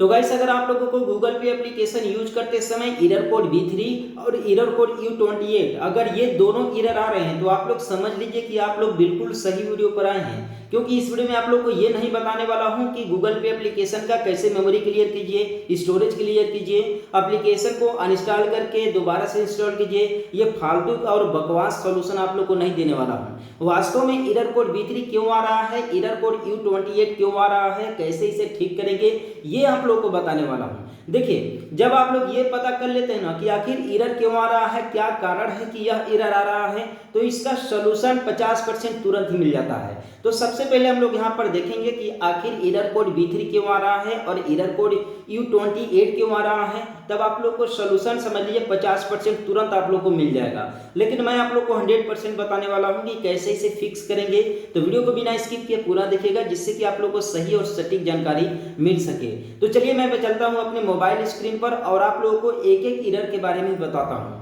तो गाइस अगर आप लोगों को गूगल पे एप्लीकेशन यूज करते समय एरर कोड B3 और एरर कोड U28 अगर ये दोनों एरर आ रहे हैं तो आप लोग समझ लीजिए कि आप लोग बिल्कुल सही वीडियो पर आए हैं, क्योंकि इस वीडियो में आप लोग को ये नहीं बताने वाला हूं कि गूगल पे एप्लीकेशन का कैसे मेमोरी क्लियर कीजिए, स्टोरेज क्लियर कीजिए, एप्लीकेशन को अनइंस्टॉल करके दोबारा से इंस्टॉल कीजिए। ये फालतू और बकवास सॉल्यूशन आप लोग को नहीं देने वाला हूं। वास्तव में एरर कोड B3 क्यों आ रहा है, एरर कोड U28 क्यों आ रहा है, कैसे इसे ठीक करेंगे, ये आप लोग को बताने वाला हूं। देखिए, जब आप लोग ये पता कर लेते हैं ना कि आखिर एरर क्यों आ रहा है, क्या कारण है कि यह एरर आ रहा है, तो इसका सॉल्यूशन 50% तुरंत ही मिल जाता है। तो सबसे पहले हम लोग यहाँ पर देखेंगे कि आखिर एरर कोड B3 क्यों आ रहा है और एरर कोड U28 क्यों आ रहा है। तब आप लोग को सॉल्यूशन समझ लीजिए 50% तुरंत आप लोग को मिल जाएगा। लेकिन मैं आप लोग को 100% बताने वाला हूँ कि कैसे इसे फिक्स करेंगे। तो वीडियो को बिना स्किप किए पूरा देखिएगा, जिससे कि आप लोग को सही और सटीक जानकारी मिल सके। तो चलिए मैं चलता हूँ अपने मोबाइल स्क्रीन पर और आप लोगों को एक एक एरर के बारे में बताता हूँ।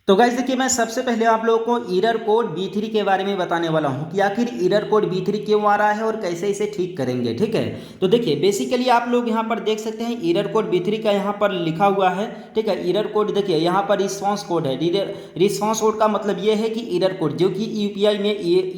तो गाइस देखिए, मैं सबसे पहले आप लोगों को एरर कोड B3 के बारे में बताने वाला हूं कि आखिर एरर कोड B3 क्यों आ रहा है और कैसे इसे ठीक करेंगे। ठीक है, तो देखिए बेसिकली आप लोग यहां पर देख सकते हैं एरर कोड B3 का यहां पर लिखा हुआ है। ठीक है, एरर कोड देखिए यहां पर रिस्पांस कोड है। रिस्पांस कोड का मतलब ये है कि एरर कोड जो कि यूपीआई में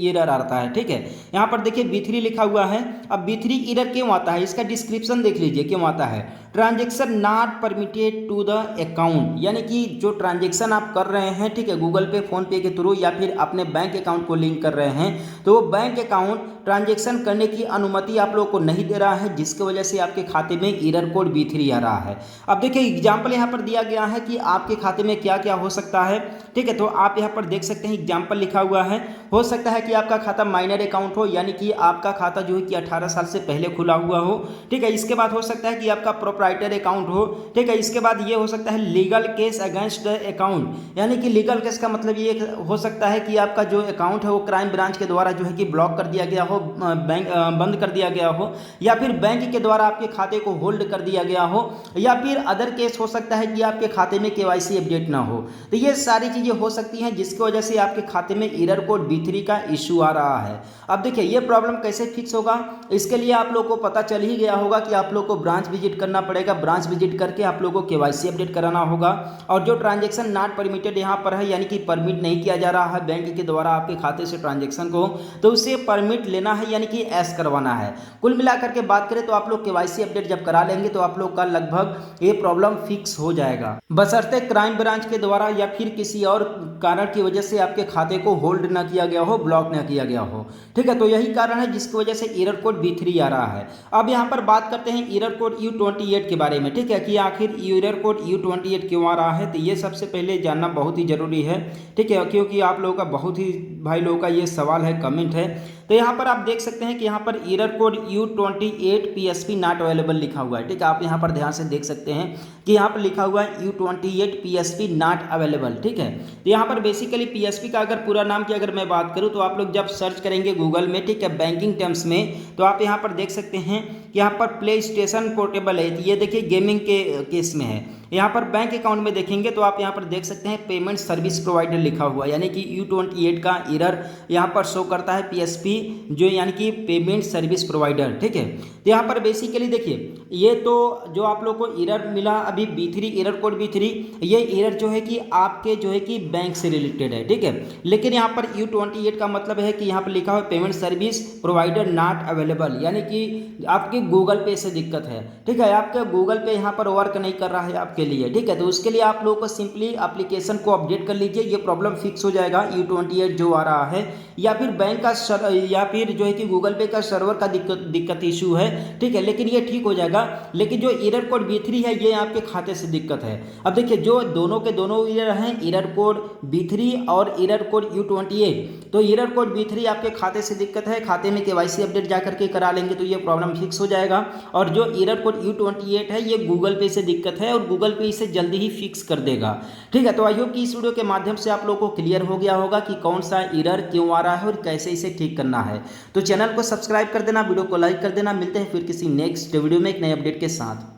एरर आता है। ठीक है, यहाँ पर देखिए B3 लिखा हुआ है। अब B3 एरर क्यों आता है, इसका डिस्क्रिप्शन देख लीजिए क्यों आता है। Transaction not permitted to the account, यानी कि जो ट्रांजेक्शन आप कर रहे हैं, ठीक है, गूगल पे, फोन पे के थ्रू या फिर अपने बैंक अकाउंट को लिंक कर रहे हैं, तो वो बैंक अकाउंट ट्रांजेक्शन करने की अनुमति आप लोगों को नहीं दे रहा है, जिसकी वजह से आपके खाते में एरर कोड B3 आ रहा है। अब देखिए एग्जाम्पल यहाँ पर दिया गया है कि आपके खाते में क्या क्या हो सकता है। ठीक है, तो आप यहाँ पर देख सकते हैं एग्जाम्पल लिखा हुआ है। हो सकता है कि आपका खाता माइनर अकाउंट हो, यानी कि आपका खाता जो है कि 18 साल से पहले खुला हुआ हो। ठीक है, इसके बाद हो सकता है कि आपका प्रोप्राइटर अकाउंट हो। ठीक है, इसके बाद ये हो सकता है legal case against the account, यानी कि लीगल केस का मतलब ये हो सकता है कि आपका जो अकाउंट है वो क्राइम ब्रांच के द्वारा जो है कि ब्लॉक कर दिया गया हो, बैंक बंद कर दिया गया हो, या फिर बैंक के द्वारा आपके खाते को होल्ड कर दिया गया हो, या फिर अदर केस हो सकता है कि आपके खाते में KYC अपडेट ना हो। तो ये सारी चीज़ें हो सकती हैं जिसकी वजह से आपके खाते में एरर कोड B3 का इशू आ रहा है। अब देखिए ये प्रॉब्लम कैसे फिक्स होगा, इसके लिए आप लोग को पता चल ही गया होगा कि आप लोग को ब्रांच विजिट करना पड़ेगा। ब्रांच विजिट करके आप लोगों को KYC अपडेट कराना होगा, और जो ट्रांजैक्शन नॉट परमिटेड यहाँ पर है, यानी कि परमिट नहीं किया जा रहा है बैंक के द्वारा आपके खाते से ट्रांजैक्शन को, तो उसे परमिट लेना है, यानी कि एस करवाना है। कुल मिलाकर के बात करें तो आप लोग KYC अपडेट जब करा लेंगे तो आप लोग का लगभग ये प्रॉब्लम फिक्स हो जाएगा, बशर्ते क्राइम ब्रांच के द्वारा या फिर किसी और कारण की वजह से आपके खाते को होल्ड ना किया गया हो, ब्लॉक ना किया गया हो। ठीक है, तो यही कारण है जिसकी वजह से एरर कोड B3 आ रहा है। अब यहाँ पर बात करते हैं एरर कोड U28 के बारे में। ठीक है, कि आखिर एरर कोड U28 क्यों आ रहा है, तो ये सबसे पहले जानना बहुत ही जरूरी है। ठीक है, क्योंकि आप लोगों का बहुत ही भाई लोगों का ये सवाल है, कमेंट है। तो यहाँ पर आप देख सकते हैं कि यहाँ पर error code U28 PSP not available लिखा हुआ है। ठीक है, आप यहाँ पर ध्यान से देख सकते हैं कि यहाँ पर लिखा हुआ है U28 PSP नॉट अवेलेबल। ठीक है, तो यहाँ पर बेसिकली PSP का अगर पूरा नाम की अगर मैं बात करूँ तो आप लोग जब सर्च करेंगे गूगल में, ठीक है, बैंकिंग टर्म्स में, तो आप यहाँ पर देख सकते हैं कि यहाँ पर प्ले स्टेशन पोर्टेबल है। ये देखिए गेमिंग के केस में है। यहाँ पर बैंक अकाउंट में देखेंगे तो आप यहाँ पर देख सकते हैं पेमेंट सर्विस प्रोवाइडर लिखा हुआ है, यानी कि U28 का एरर यहाँ पर शो करता है PSP, जो यानी कि पेमेंट सर्विस प्रोवाइडर। ठीक है, तो यहाँ पर बेसिकली देखिए ये तो जो आप लोग को एरर मिला अभी B3, एरर कोड B3, ये एरर जो है कि आपके जो है कि बैंक से रिलेटेड है। ठीक है, लेकिन यहाँ पर U28 का मतलब है कि यहाँ पर लिखा हुआ payment service provider not available, यानी कि आपके गूगल पे से दिक्कत है। ठीक है, आपका गूगल पे यहाँ पर वर्क नहीं कर रहा है आपके लिए। ठीक है, तो उसके लिए आप लोगों को सिंपली एप्लीकेशन को अपडेट कर लीजिए, ये प्रॉब्लम फिक्स हो जाएगा। U28 जो आ रहा है, या फिर बैंक का या फिर जो है कि गूगल पे का सर्वर का दिक्कत इशू है। ठीक है, लेकिन ये ठीक हो जाएगा। लेकिन जो एरर कोड B3 है ये आपके खाते से दिक्कत है। अब देखिए जो दोनों के दोनों एरर हैं, एरर कोड B3 और एरर कोड U28, तो एरर कोड B3 आपके खाते से दिक्कत है, खाते में KYC अपडेट जा करके करा लेंगे तो ये प्रॉब्लम फिक्स हो जाएगा। और जो एरर कोड U28 है ये गूगल पे से दिक्कत है और गूगल पे इसे जल्दी ही फिक्स कर देगा। ठीक है, तो आई होप कि इस वीडियो के माध्यम से आप लोगों को क्लियर हो गया होगा कि कौन सा एरर क्यों आ रहा है और कैसे इसे ठीक करना है। तो चैनल को सब्सक्राइब कर देना, वीडियो को लाइक कर देना। मिलते हैं फिर किसी नेक्स्ट वीडियो में एक नए अपडेट के साथ।